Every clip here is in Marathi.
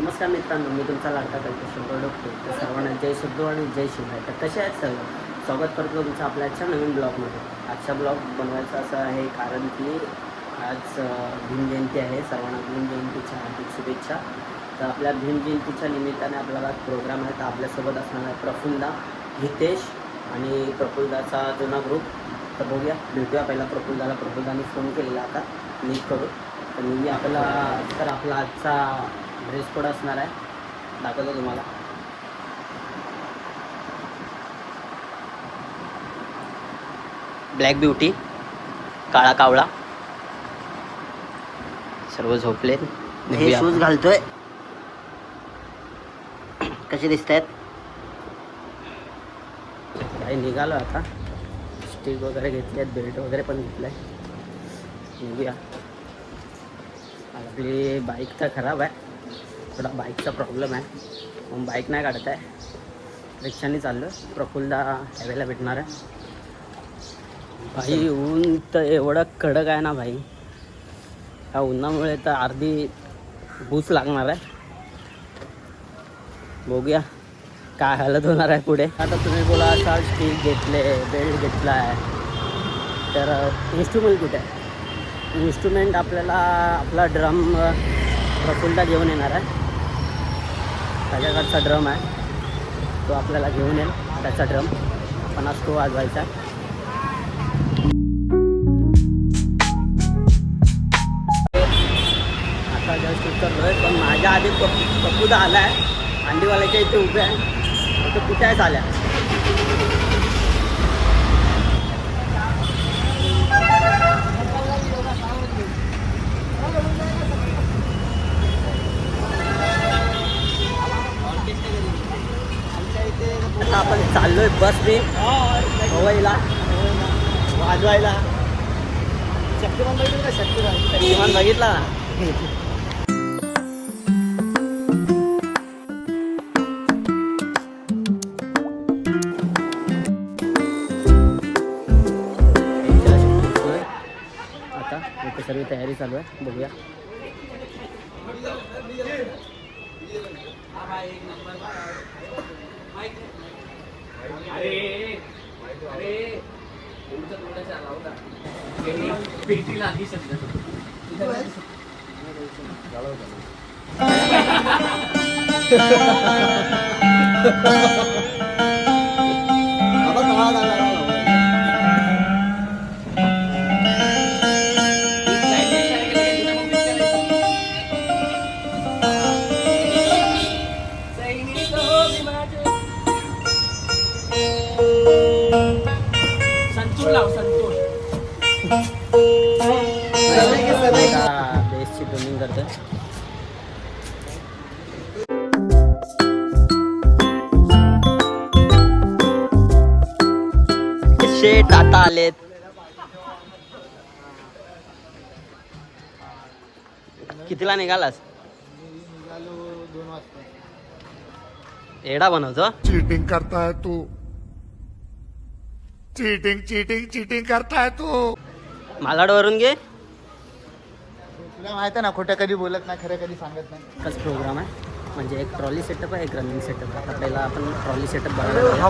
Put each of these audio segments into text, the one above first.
नमस्कार मित्रांनो, मी तुमचा लाडका कल्पेश्वर डॉक्टर. तर सर्वांना जय सिद्धू आणि जय शिवराय. तर कसे आहेत सर्व? स्वागत करतो तुमचं आपल्या आजच्या नवीन ब्लॉगमध्ये. आजचा ब्लॉग बनवायचा असं आहे कारण की आज भीम जयंती आहे. सर्वांना भीम जयंतीच्या हार्दिक शुभेच्छा. तर आपल्या भीम जयंतीच्या निमित्ताने आपल्याला प्रोग्राम आहे. तर आपल्यासोबत असणार आहे प्रफुल्ला, हितेश आणि प्रफुल्लाचा जुना ग्रुप. तर बघूया, भेटूया पहिला प्रफुल्लाला. प्रफुल्लाने फोन केलेला आता नीट करू. तर मी आपला आजचा ड्रेस कोड असणार आहे, दाखवतो तुम्हाला. ब्लॅक ब्युटी, काळा कावळा, सर्व झोपले. हे शूज घालतोय. कसे दिसत आहेत? काही निघालो आता. स्टिक वगैरे घेतली आहेत, बेल्ट वगैरे पण घेतलं आहे. निघूया. आपली बाईक तर खराब आहे, थोडा बाईकचा प्रॉब्लेम आहे, मग बाईक नाही काढत आहे. रिक्षाने चाललो. प्रफुल्ला हॅवेला भेटणार आहे. भाई ऊन तर एवढं कडक आहे ना भाई, ह्या उन्हामुळे तर अर्धी भूस लागणार आहे. बघूया काय हालत होणार आहे पुढे. आता तुम्ही बोला असाल स्टिक घेतले, बेल्ट घेतला आहे, तर इन्स्ट्रुमेंट कुठे आहे? इन्स्ट्रुमेंट आपल्याला आपला ड्रम प्रफुल्ला घेऊन येणार आहे. त्याच्याकडचा ड्रम आहे, तो आपल्याला घेऊन येईल. त्याचा ड्रम पण आज तो वाजवायचा आहे. आता जस्ट उतरलो आहे, पण माझ्या आधी पप्पूदा आला आहे. अंडीवाल्याच्या इथे उभे आहे. तो कुठे आहे आल्या? आता आपण चाललोय बसने मुंबईला वाजवायला. शक्तिमान बघितलं का? शक्तिमान बघितला ना. आता इथे सर्व तयारी चालू आहे. बघूया. पेटी लागली सध्या. संतूर लाव, संतूर. बेसची ट्युनिंग करते. शेट आता आलेत. कितीला निघालास? एडा बनवतो. चीटिंग करता है तू. चीटिंग चीटिंग चीटिंग करता है तू. मालाडवरून घे. तुला माहिती आहे ना, खोटं कधी बोलत नाही, खरं कधी सांगत नाही. एकच प्रोग्राम आहे, म्हणजे एक ट्रॉली सेटअप आहे, एक रनिंग सेटअप आहे. आता पहिला आपण ट्रॉली सेटअप बघायला.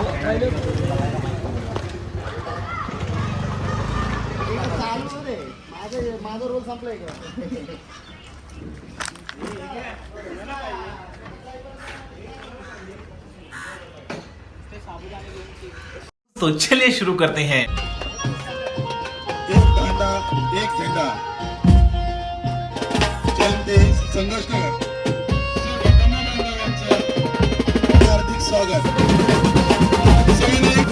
माझा रोल संपलाय का? तो चलिए शुरू करते हैं. एक कांदा एक झेंडा जयंती संघर्ष नगर. हार्दिक स्वागत. सैनिक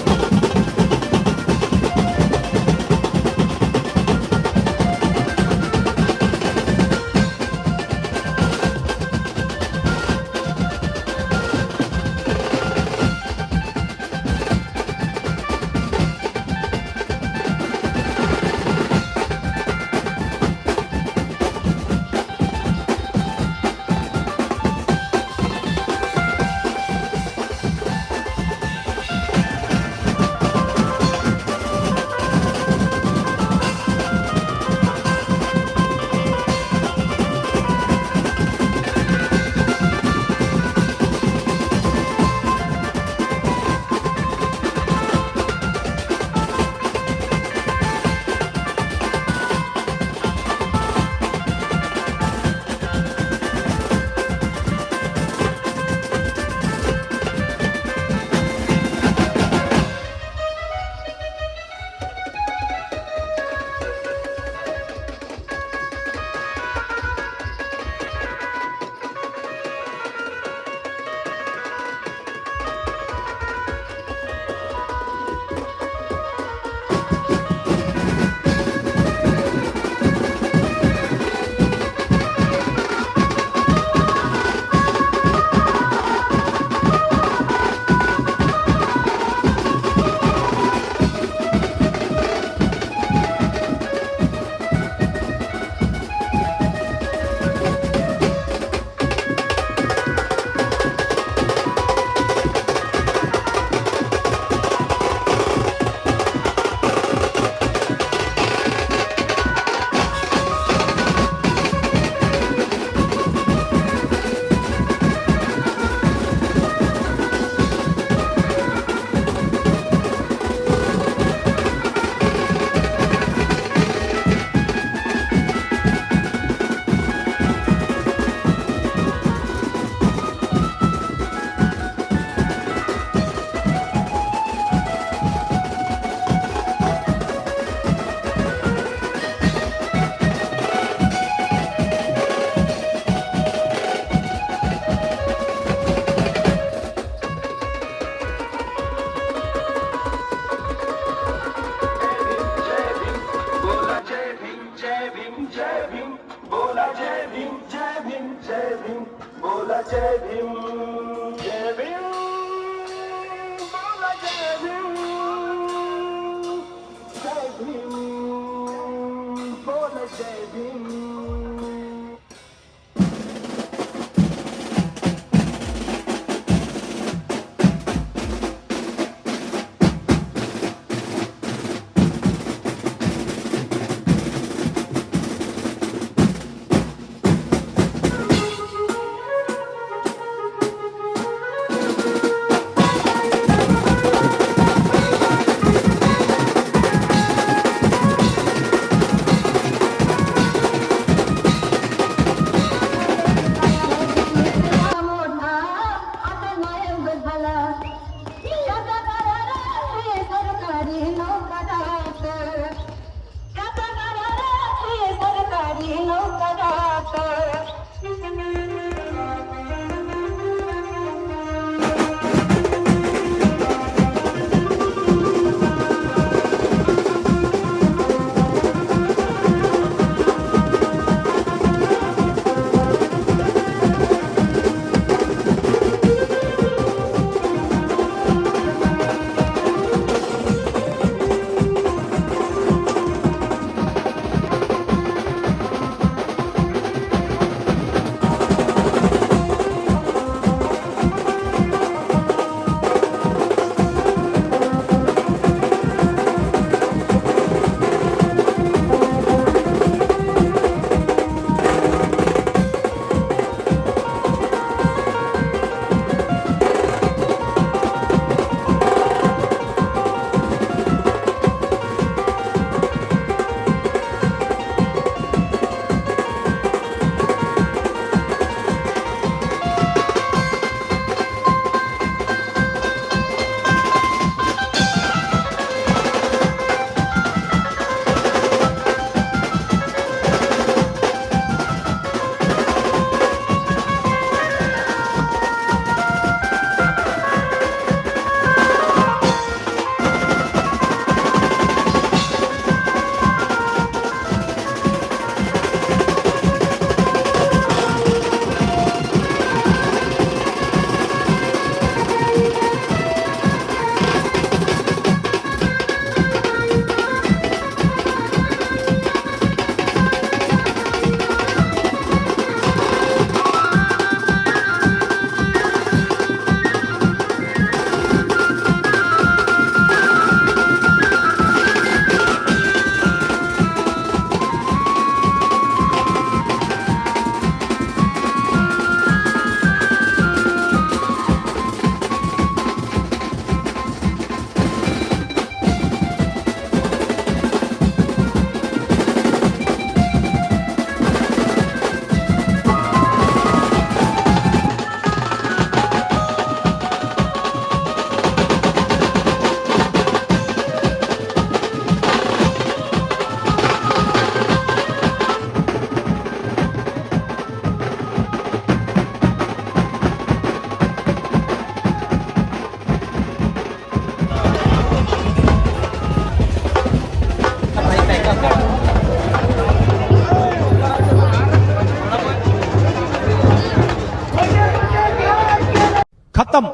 खत्म.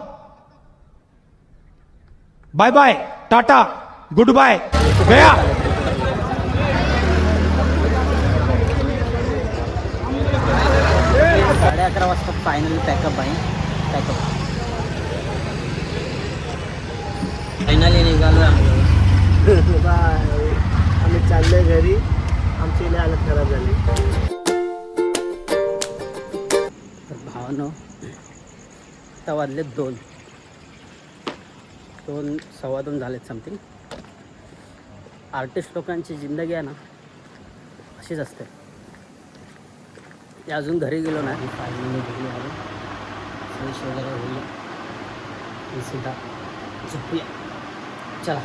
Bye bye, tata, good bye, गया. 11:30 वाजता फायनली पॅकअप आहे. फायनली निघालो आम्ही. बाय. आम्ही चाललोय घरी. आमची लई हालत खराब झाली. तर भावानो आता वाजले 2, 2:15 झालेत समथिंग. आर्टिस्ट लोकांची जिंदगी आहे ना अशीच असते. ते अजून घरी गेलो नाही. फायनली घरी आलो. फ्रेश वगैरे होईल. सीधा झोपूया. चला.